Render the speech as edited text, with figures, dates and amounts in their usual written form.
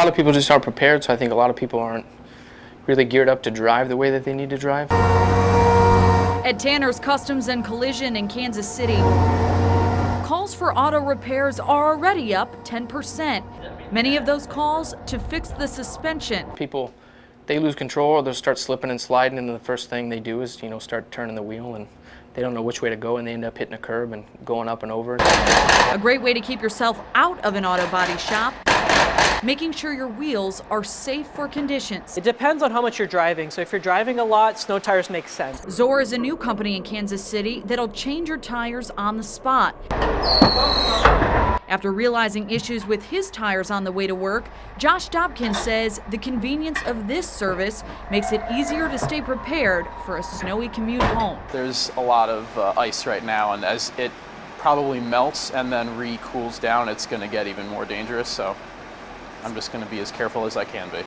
lot of people just aren't prepared, so I think a lot of people aren't really geared up to drive the way that they need to drive. At Tanner's Customs and Collision in Kansas City, calls for auto repairs are already up 10%. Many of those calls to fix the suspension. People, they lose control or they'll start slipping and sliding, and the first thing they do is, start turning the wheel, and they don't know which way to go, and they end up hitting a curb and going up and over. A great way to keep yourself out of an auto body shop, making sure your wheels are safe for conditions. It depends on how much you're driving. So if you're driving a lot, snow tires make sense. Zohr is a new company in Kansas City that'll change your tires on the spot. After realizing issues with his tires on the way to work, Josh Dobkins says the convenience of this service makes it easier to stay prepared for a snowy commute home. There's a lot of ice right now, and as it probably melts and then re-cools down, it's going to get even more dangerous. So I'm just going to be as careful as I can be.